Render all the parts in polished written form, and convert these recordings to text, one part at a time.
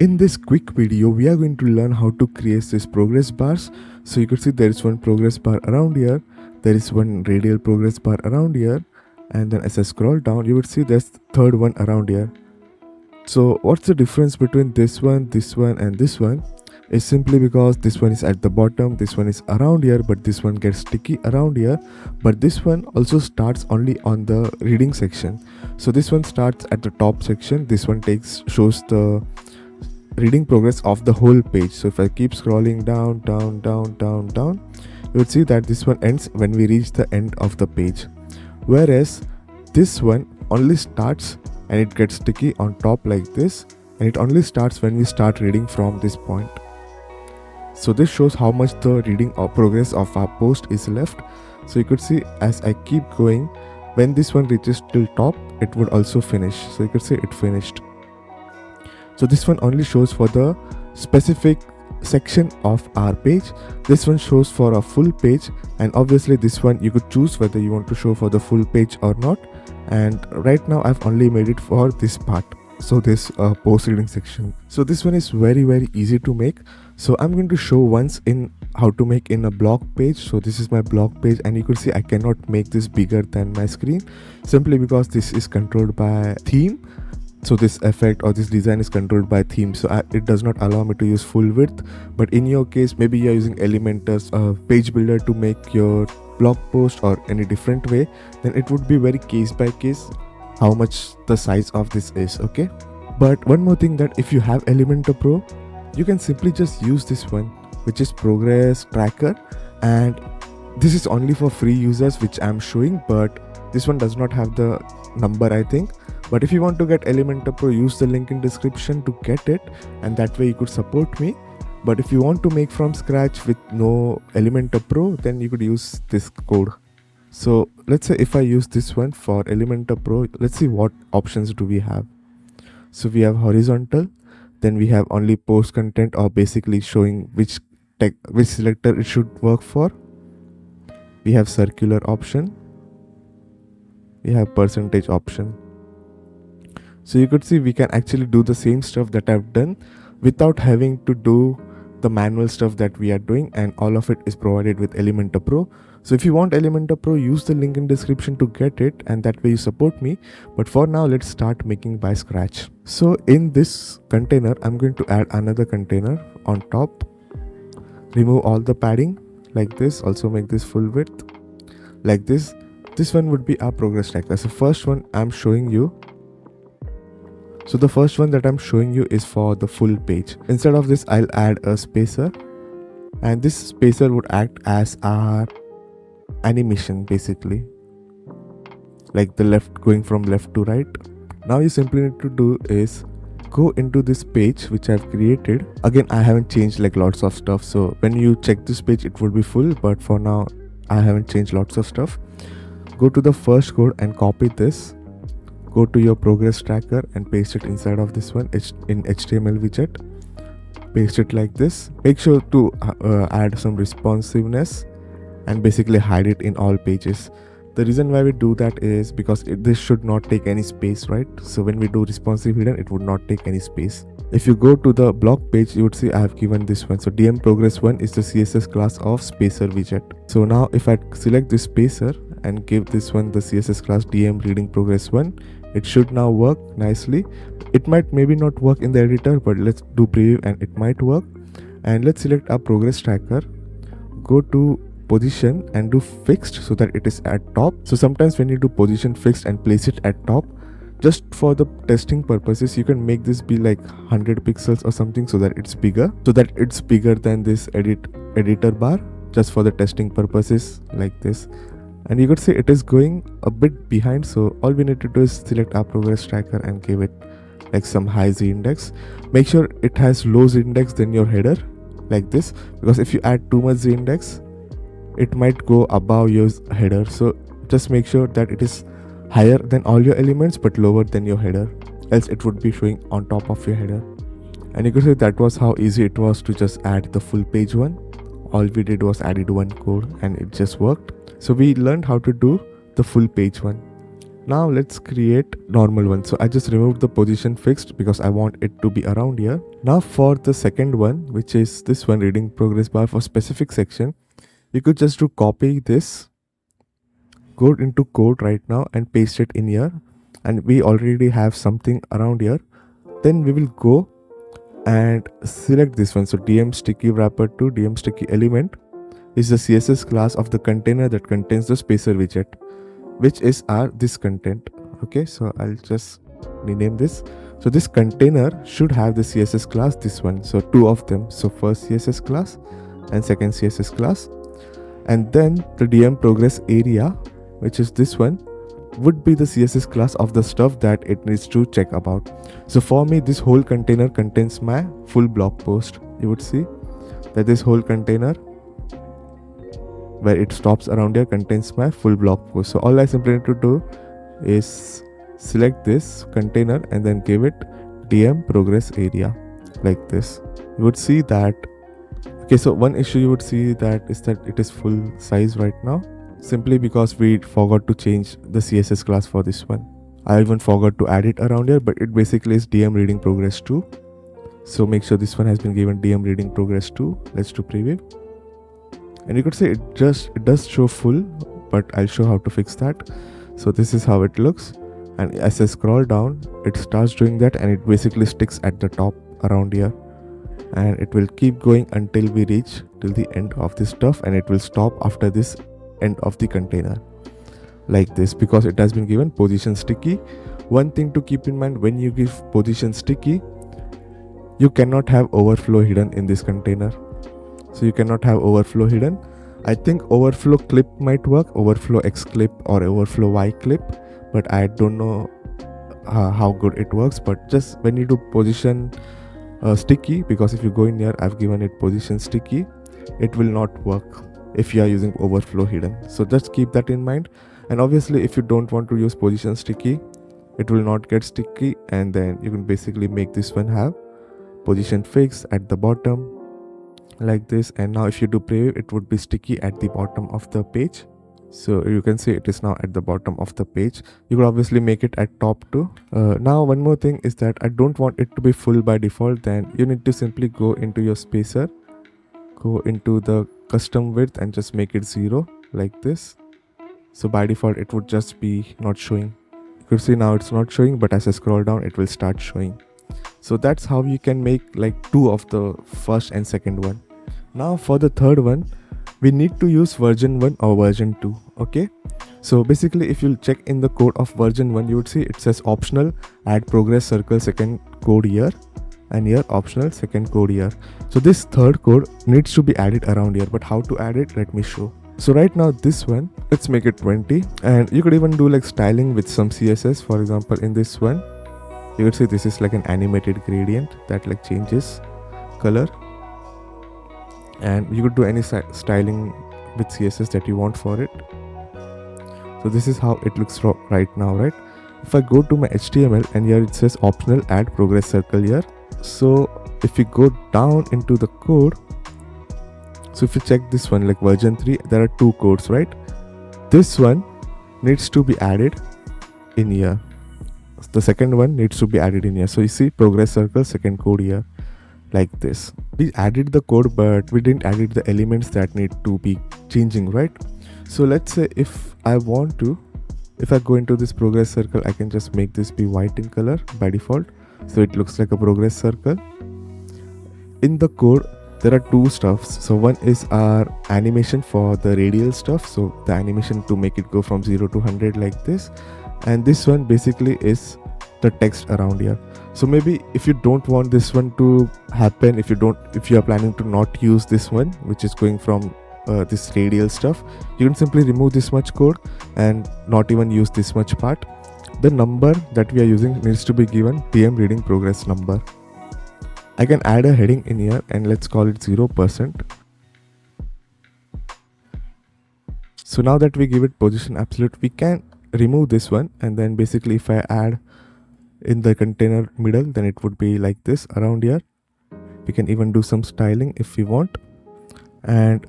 In this quick video, we are going to learn how to create this progress bars. So you can see there is one progress bar around here, there is one radial progress bar around here, and then as I scroll down, you would see there's third one around here. So what's the difference between this one, and this one? Is simply because this one is at the bottom, this one is around here, but this one gets sticky around here, but this one also starts only on the reading section. So this one starts at the top section, this one shows the reading progress of the whole page. So if I keep scrolling down, you would see that this one ends when we reach the end of the page, whereas this one only starts and it gets sticky on top like this, and it only starts when we start reading from this point. So this shows how much the reading or progress of our post is left. So you could see as I keep going, when this one reaches till top, it would also finish. So you could see it finished. So this one only shows for the specific section of our page. This one shows for a full page, and obviously this one you could choose whether you want to show for the full page or not. And right now I've only made it for this part, so this post reading section. So this one is very easy to make. So I'm going to show once in how to make in a blog page. So this is my blog page, and you could see I cannot make this bigger than my screen simply because this is controlled by theme. So this effect or this design is controlled by theme, so it does not allow me to use full width. But in your case, maybe you're using Elementor's page builder to make your blog post or any different way, then it would be very case by case how much the size of this is, okay? But one more thing, that if you have Elementor Pro, you can simply just use this one, which is progress tracker, and this is only for free users, which I'm showing, but this one does not have the number, I think. But if you want to get Elementor Pro, use the link in description to get it, and that way you could support me. But if you want to make from scratch with no Elementor Pro, then you could use this code. So let's say if I use this one for Elementor Pro, let's see what options do we have. So we have horizontal, then we have only post content, or basically showing which selector it should work for. We have circular option, we have percentage option. So you could see we can actually do the same stuff that I've done without having to do the manual stuff that we are doing, and all of it is provided with Elementor Pro. So if you want Elementor Pro, use the link in description to get it, and that way you support me. But for now, let's start making by scratch. So in this container, I'm going to add another container on top, remove all the padding like this, also make this full width like this. This one would be our progress tracker. So first one I'm showing you. So the first one that I'm showing you is for the full page. Instead of this, I'll add a spacer, and this spacer would act as our animation, basically, like the left, going from left to right. Now you simply need to do is go into this page which I've created. Again, I haven't changed like lots of stuff, so when you check this page it will be full, but for now I haven't changed lots of stuff. Go to the first code and copy this. Go to your progress tracker and paste it inside of this one in HTML widget. Paste it like this. Make sure to add some responsiveness and basically hide it in all pages. The reason why we do that is because this should not take any space, right? So when we do responsive hidden, it would not take any space. If you go to the blog page, you would see I have given this one. So DM progress 1 is the CSS class of spacer widget. So now if I select this spacer and give this one the CSS class DM reading progress 1, it should now work nicely. It might maybe not work in the editor, but let's do preview and it might work. And let's select our progress tracker, go to position and do fixed so that it is at top. So sometimes when you do position fixed and place it at top, just for the testing purposes, you can make this be like 100 pixels or something, so that it's bigger, than this editor bar, just for the testing purposes like this. And you could see it is going a bit behind, so all we need to do is select our progress tracker and give it like some high z index. Make sure it has low z index than your header like this, because if you add too much z index, it might go above your header. So just make sure that it is higher than all your elements but lower than your header, else it would be showing on top of your header. And you could see that was how easy it was to just add the full page one. All we did was added one code and it just worked. So we learned how to do the full page one. Now let's create normal one. So I just removed the position fixed because I want it to be around here. Now for the second one, which is this one, reading progress bar for specific section, you could just do copy this, go into code right now and paste it in here, and we already have something around here. Then we will go and select this one. So DM sticky wrapper to DM sticky element is the CSS class of the container that contains the spacer widget, which is our this content. Okay, so I'll just rename this. So this container should have the CSS class, this one, so two of them. So first CSS class and second CSS class, and then the DM progress area, which is this one, would be the CSS class of the stuff that it needs to check about. So for me, this whole container contains my full blog post. You would see that this whole container where it stops around here contains my full blog post. So all I simply need to do is select this container and then give it DM progress area like this. You would see that, okay, so one issue you would see that is that it is full size right now, simply because we forgot to change the CSS class for this one. I even forgot to add it around here, but it basically is DM reading progress 2. So make sure this one has been given DM reading progress 2. Let's do preview. And you could say it does show full, but I'll show how to fix that. So this is how it looks. And as I scroll down, it starts doing that, and it basically sticks at the top around here. And it will keep going until we reach till the end of this stuff, and it will stop after this end of the container like this, because it has been given position sticky. One thing to keep in mind, when you give position sticky, you cannot have overflow hidden in this container. So you cannot have overflow hidden. I think overflow clip might work, overflow X clip or overflow Y clip, but I don't know how good it works. But just when you do position sticky, because if you go in here, I've given it position sticky, it will not work if you are using overflow hidden. So just keep that in mind. And obviously if you don't want to use position sticky, it will not get sticky, and then you can basically make this one have position fixed at the bottom like this. And now if you do preview, it would be sticky at the bottom of the page. So you can see it is now at the bottom of the page. You could obviously make it at top too. Now one more thing is that I don't want it to be full by default. Then you need to simply go into your spacer, go into the custom width and just make it 0 like this. So by default it would just be not showing. You could see now it's not showing, but as I scroll down it will start showing. So that's how you can make like two of the first and second one. Now for the third one, we need to use version 1 or version 2. Okay, so basically if you check in the code of version 1, you would see it says optional add progress circle second code here, and here optional second code here. So this third code needs to be added around here, but how to add it, let me show. So right now this one, let's make it 20, and you could even do like styling with some CSS. For example, in this one you could see this is like an animated gradient that like changes color, and you could do any styling with CSS that you want for it. So this is how it looks right now, right? If I go to my HTML, and here it says optional add progress circle here. So if you go down into the code, so if you check this one, like version 3, there are two codes, right? This one needs to be added in here. The second one needs to be added in here. So you see progress circle second code here like this. We added the code, but we didn't add the elements that need to be changing, right? So let's say if I want to, if I go into this progress circle, I can just make this be white in color by default, so it looks like a progress circle. In the code there are two stuffs. So one is our animation for the radial stuff, so the animation to make it go from 0 to 100 like this, and this one basically is the text around here. So maybe if you don't want this one to happen, if you are planning to not use this one, which is going from this radial stuff, you can simply remove this much code and not even use this much part. The number that we are using needs to be given DM reading progress number. I can add a heading in here, and let's call it 0%. So now that we give it position absolute, we can remove this one, and then basically if I add in the container middle, then it would be like this around here. We can even do some styling if we want. And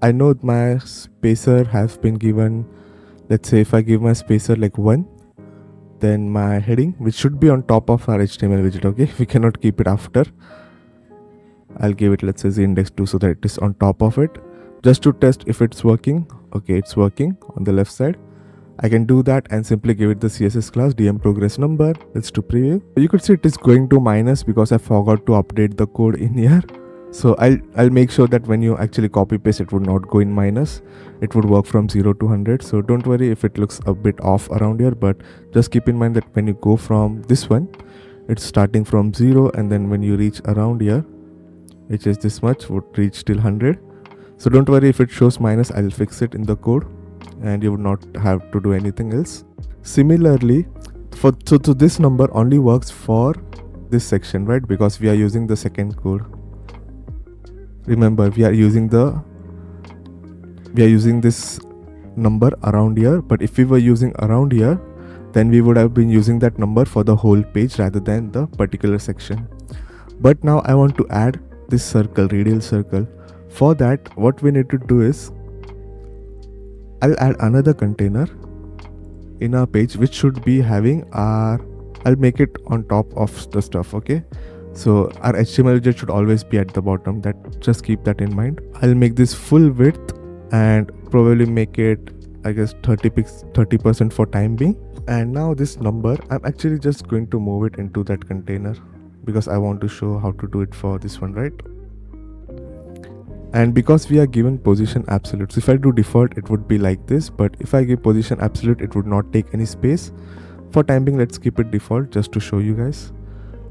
I know my spacer has been given, let's say if I give my spacer like 1, then my heading, which should be on top of our HTML widget. Okay, we cannot keep it after. I'll give it, let's say, the index 2 so that it is on top of it, just to test if it's working. Okay, it's working on the left side. I can do that and simply give it the CSS class DM progress number. Let's do preview. You could see it is going to minus because I forgot to update the code in here. So I'll make sure that when you actually copy paste, it would not go in minus. It would work from 0 to 100. So don't worry if it looks a bit off around here, but just keep in mind that when you go from this one, it's starting from 0, and then when you reach around here, which is this much, would reach till 100. So don't worry if it shows minus, I'll fix it in the code and you would not have to do anything else. Similarly, so this number only works for this section, right? Because we are using the second code. Remember, we are using this number around here, but if we were using around here, then we would have been using that number for the whole page rather than the particular section. But now I want to add this circle, radial circle. For that, what we need to do is I'll add another container in our page, which should be having I'll make it on top of the stuff. Okay, so our HTML widget should always be at the bottom. Just keep that in mind. I'll make this full width and probably make it, I guess, 30% for time being. And now this number, I'm actually just going to move it into that container because I want to show how to do it for this one, right? And because we are given position absolute, so if I do default, it would be like this, but if I give position absolute, it would not take any space. For time being, let's keep it default just to show you guys.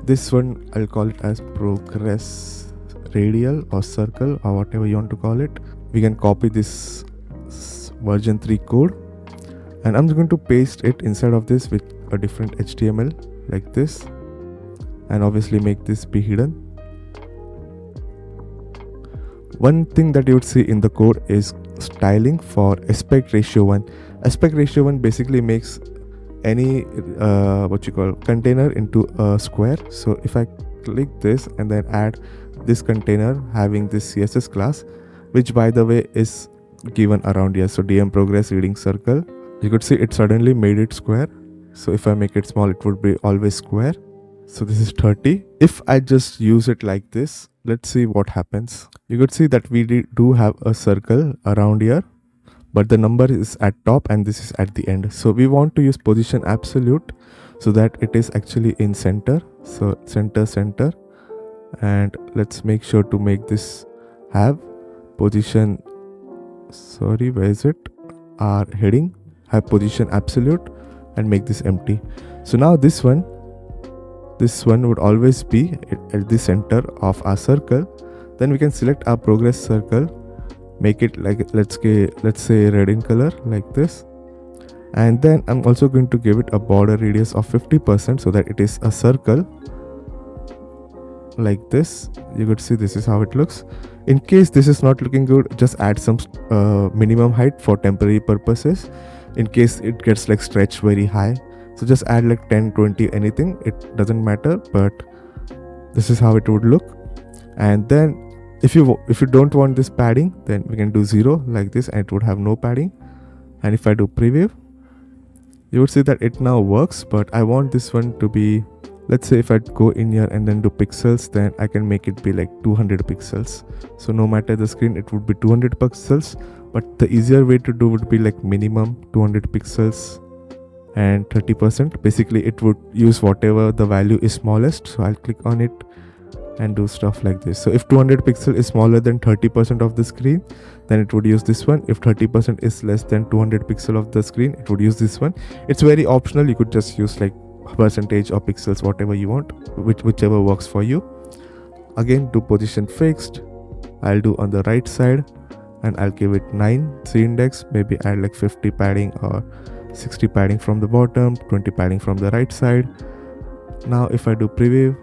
This one, I'll call it as progress radial or circle or whatever you want to call it. We can copy this version 3 code and I'm going to paste it inside of this with a different HTML like this, and obviously make this be hidden. One thing that you would see in the code is styling for aspect ratio 1. Aspect ratio 1 basically makes any container into a square. So if I click this and then add this container having this CSS class, which by the way is given around here, so DM progress reading circle, you could see it suddenly made it square. So if I make it small, it would be always square. So this is 30. If I just use it like this, let's see what happens. You could see that we do have a circle around here, but the number is at top and this is at the end. So we want to use position absolute so that it is actually in center. So center, and let's make sure to make this have position, where is it? Our heading have position absolute and make this empty. So now this one would always be at the center of our circle. Then we can select our progress circle, make it like, let's say red in color like this. And then I'm also going to give it a border radius of 50% so that it is a circle like this. You could see this is how it looks. In case this is not looking good, just add some minimum height for temporary purposes in case it gets like stretched very high. So just add like 10, 20, anything, it doesn't matter, but this is how it would look. And then if you don't want this padding, then we can do 0 like this and it would have no padding. And if I do preview, you would see that it now works, but I want this one to be, let's say if I go in here and then do pixels, then I can make it be like 200 pixels. So no matter the screen, it would be 200 pixels, but the easier way to do would be like minimum 200 pixels and 30%. Basically it would use whatever the value is smallest. So I'll click on it and do stuff like this. So if 200 pixel is smaller than 30% of the screen, then it would use this one. If 30% is less than 200 pixel of the screen, it would use this one. It's very optional. You could just use like percentage or pixels, whatever you want, whichever works for you. Again, do position fixed. I'll do on the right side and I'll give it 9 C index, maybe add like 50 padding or 60 padding from the bottom, 20 padding from the right side. Now if I do preview,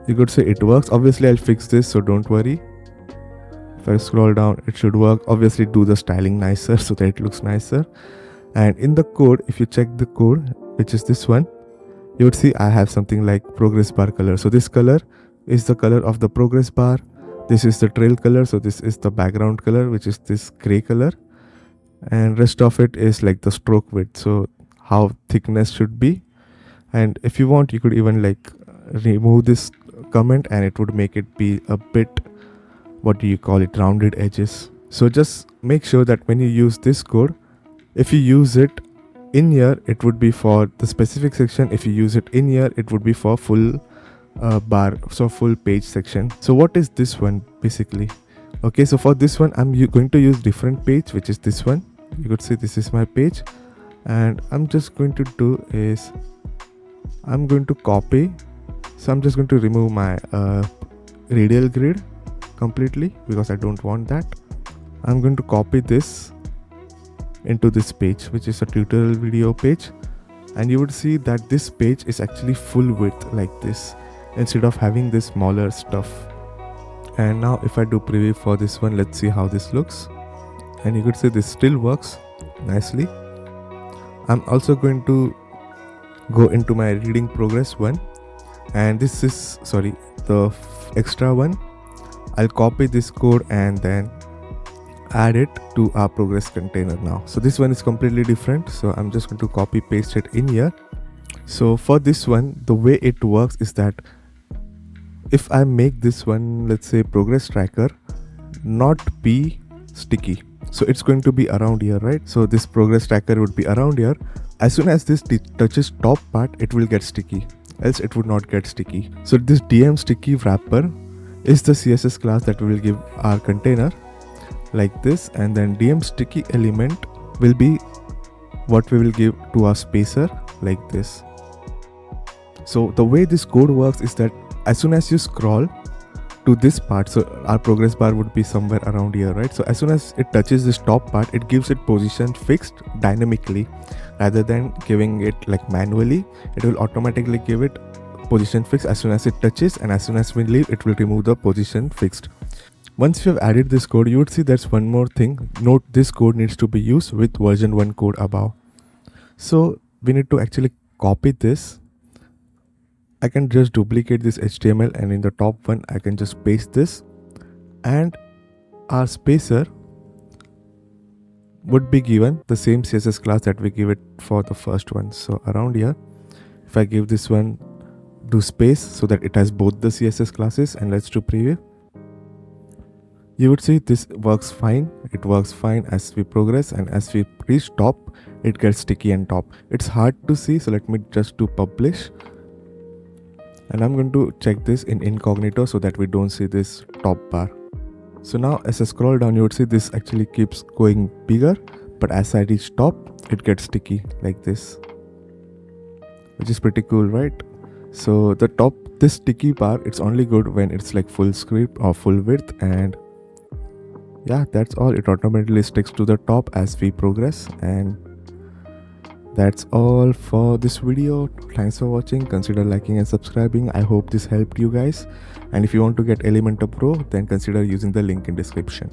you could say it works. Obviously I'll fix this, so don't worry. If I scroll down, it should work. Obviously do the styling nicer so that it looks nicer. And in the code, if you check the code, which is this one, you would see I have something like progress bar color. So this color is the color of the progress bar. This is the trail color. So this is the background color, which is this gray color. And rest of it is like the stroke width. So how thickness should be. And if you want, you could even like remove this comment and it would make it be a bit, what do you call it, rounded edges. So just make sure that when you use this code, if you use it in here, it would be for the specific section. If you use it in here, it would be for full bar, so full page section. So what is this one basically? Okay, so for this one I'm going to use different page, which is this one. You could see this is my page, and I'm just going to do is I'm going to copy. So I'm just going to remove my radial grid completely because I don't want that. I'm going to copy this into this page, which is a tutorial video page, and you would see that this page is actually full width like this instead of having this smaller stuff. And now if I do preview for this one, let's see how this looks, and you could see this still works nicely. I'm also going to go into my reading progress one, and this is the extra one. I'll copy this code and then add it to our progress container now. So this one is completely different, so I'm just going to copy paste it in here. So for this one, the way it works is that if I make this one, let's say progress tracker, not be sticky, so it's going to be around here, right? So this progress tracker would be around here. As soon as this touches top part, it will get sticky, else it would not get sticky. So this DM sticky wrapper is the CSS class that we will give our container like this, and then DM sticky element will be what we will give to our spacer like this. So the way this code works is that as soon as you scroll to this part, so our progress bar would be somewhere around here, right? So as soon as it touches this top part, it gives it position fixed dynamically rather than giving it like manually. It will automatically give it position fixed as soon as it touches, and as soon as we leave, it will remove the position fixed. Once you have added this code, you would see there's one more thing. Note, this code needs to be used with version 1 code above. So we need to actually copy this. I can just duplicate this HTML, and in the top one I can just paste this, and our spacer would be given the same CSS class that we give it for the first one. So around here, if I give this one do space so that it has both the CSS classes, and let's do preview, you would see this works fine. It works fine as we progress, and as we reach top, it gets sticky and top. It's hard to see, so let me just do publish, and I'm going to check this in incognito so that we don't see this top bar. So now as I scroll down, you would see this actually keeps going bigger, but as I reach top, it gets sticky like this, which is pretty cool, right? So the top, this sticky bar, it's only good when it's like full script or full width, and yeah, that's all. It automatically sticks to the top as we progress, and that's all for this video. Thanks for watching. Consider liking and subscribing. I hope this helped you guys, and if you want to get Elementor Pro, then consider using the link in description.